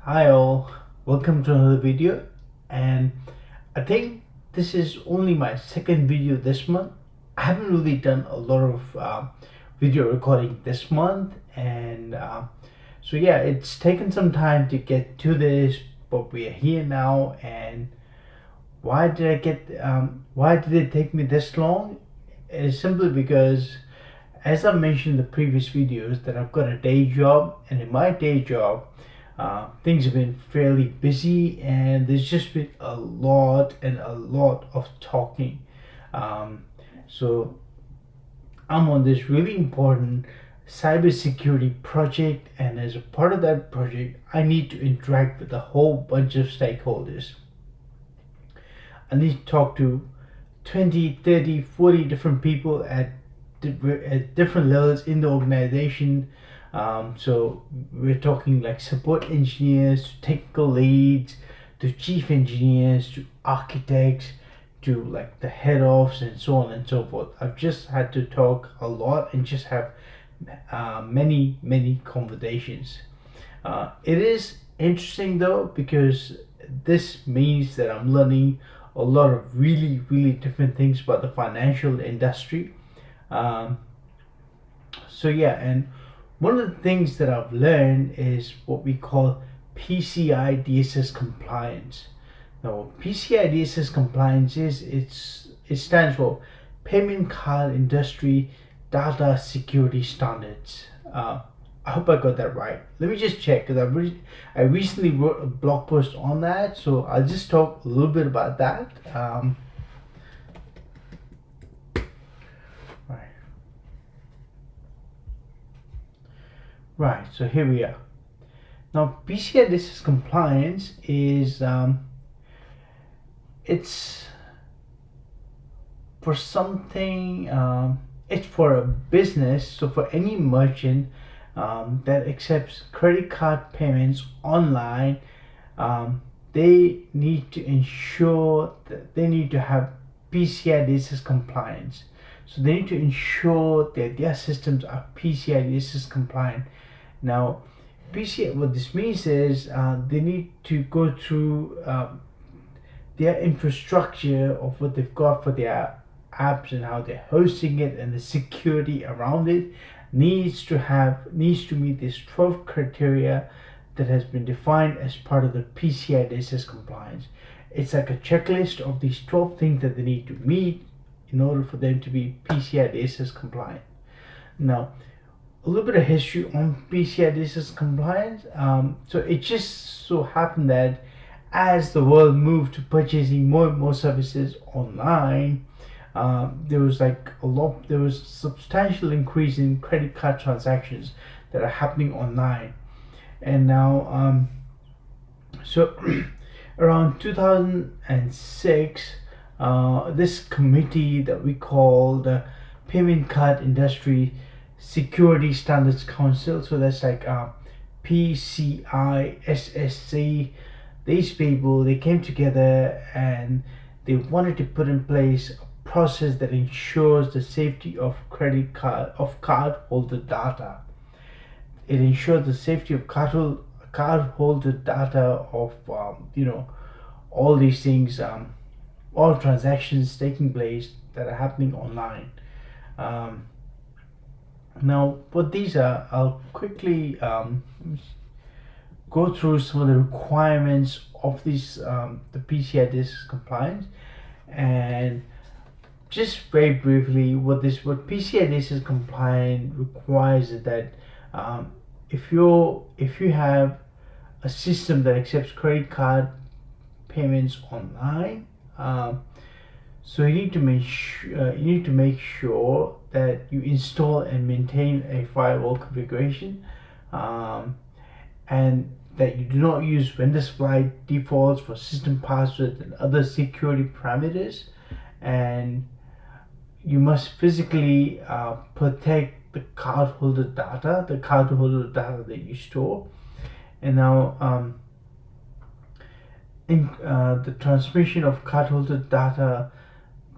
Hi all, welcome to another video, and I think this is only my second video this month. I haven't really done a lot of video recording this month, and so yeah, it's taken some time to get to this, but we are here now. And why did it take me this long? It's simply because, as I mentioned in the previous videos, that I've got a day job, and in my day job, things have been fairly busy, and there's just been a lot of talking. So I'm on this really important cybersecurity project, and as a part of that project, I need to interact with a whole bunch of stakeholders. I need to talk to 20, 30, 40 different people at different levels in the organization. So we're talking like support engineers to technical leads to chief engineers to architects to like the head offs and so on and so forth. I've just had to talk a lot and just have many conversations. It is interesting though, because this means that I'm learning a lot of really different things about the financial industry. Um, so yeah, and one of the things that I've learned is what we call PCI DSS compliance. Now, what PCI DSS compliance is, it stands for Payment Card Industry Data Security Standards. I hope I got that right. Let me just check, because I recently wrote a blog post on that, so I'll just talk a little bit about that. Right. Right, so here we are. Now, PCI DSS compliance is it's for something. It's for a business, so for any merchant that accepts credit card payments online, they need to ensure that they need to have PCI DSS compliance. So they need to ensure that their systems are PCI DSS compliant. Now, PCI, what this means is they need to go through their infrastructure of what they've got for their apps and how they're hosting it, and the security around it needs to meet this 12 criteria that has been defined as part of the PCI DSS compliance. It's like a checklist of these 12 things that they need to meet in order for them to be PCI DSS compliant. Now, a little bit of history on PCI DSS compliance. So it just so happened that as the world moved to purchasing more and more services online, there was substantial increase in credit card transactions that are happening online. And now, so around 2006, this committee that we call the Payment Card Industry Security Standards Council, so that's like PCI DSS, these people, they came together and they wanted to put in place a process that ensures the safety of cardholder data. It ensures the safety of cardholder data of all these things, all transactions taking place that are happening online. Now, what these are, I'll quickly go through some of the requirements of these the PCI DSS compliance, and just very briefly, what PCI DSS compliance requires is that if you have a system that accepts credit card payments online, so you need to make sure that you install and maintain a firewall configuration, and that you do not use vendor supplied defaults for system passwords and other security parameters, and you must physically protect the cardholder data that you store. And now, in the transmission of cardholder data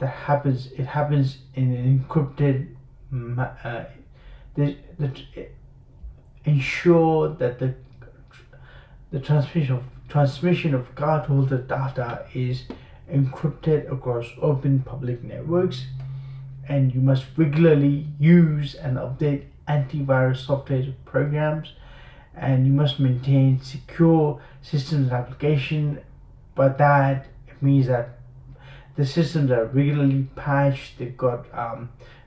that happens in an encrypted ensure that the transmission of cardholder data is encrypted across open public networks, and you must regularly use and update antivirus software programs, and you must maintain secure systems and application. But that it means that the systems are regularly patched. They've got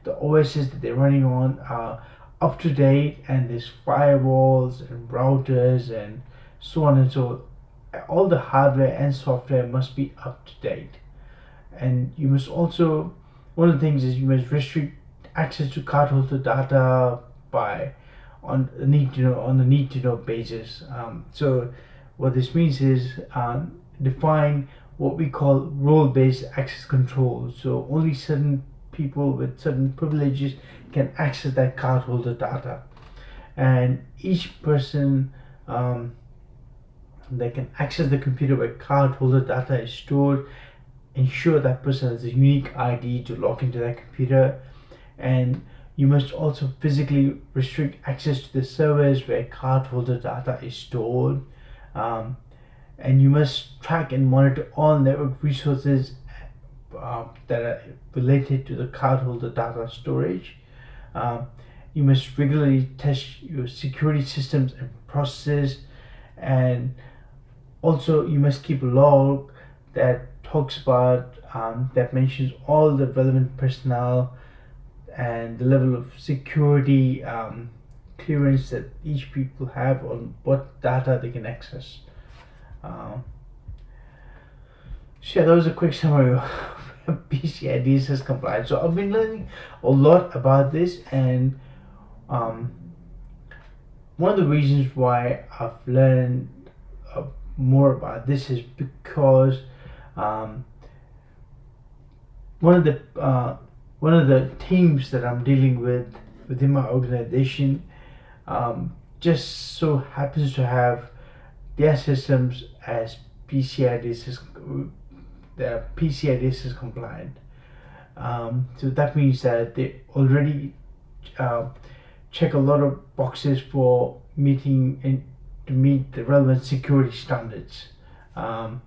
the OSs that they're running on are up to date, and there's firewalls and routers and so on and so. All the hardware and software must be up to date. And you must also, one of the things is you must restrict access to cardholder data by on a need to know basis. So what this means is define what we call role-based access control. So only certain people with certain privileges can access that cardholder data, and each person that can access the computer where cardholder data is stored, ensure that person has a unique ID to log into that computer. And you must also physically restrict access to the servers where cardholder data is stored. And you must track and monitor all network resources that are related to the cardholder data storage. You must regularly test your security systems and processes, and also you must keep a log that talks about that mentions all the relevant personnel and the level of security clearance that each people have on what data they can access. So yeah, that was a quick summary of PCI DSS compliance. So I've been learning a lot about this, and one of the reasons why I've learned more about this is because one of the teams that I'm dealing with within my organization just so happens to have their systems as PCI DSS compliant. So that means that they already check a lot of boxes for to meet the relevant security standards. So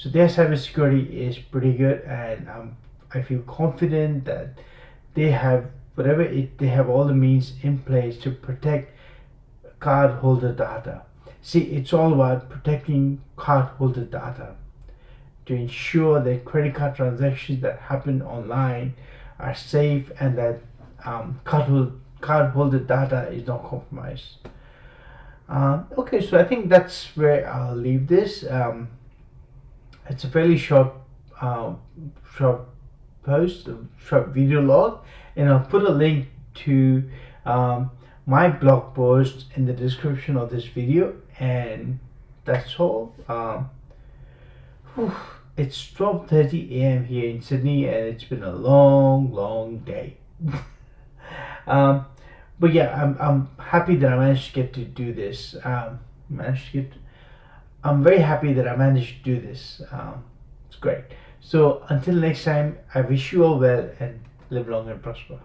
their cybersecurity is pretty good, and I feel confident that they have they have all the means in place to protect cardholder data. See, it's all about protecting cardholder data to ensure that credit card transactions that happen online are safe, and that cardholder data is not compromised. Okay, so I think that's where I'll leave this. It's a fairly short post, a short video log, and I'll put a link to my blog post in the description of this video. And that's all. It's 12:30 a.m. here in Sydney, and it's been a long day. But yeah, I'm happy that I managed to get to do this. I'm very happy that I managed to do this. It's great. So until next time, I wish you all well and live long and prosper.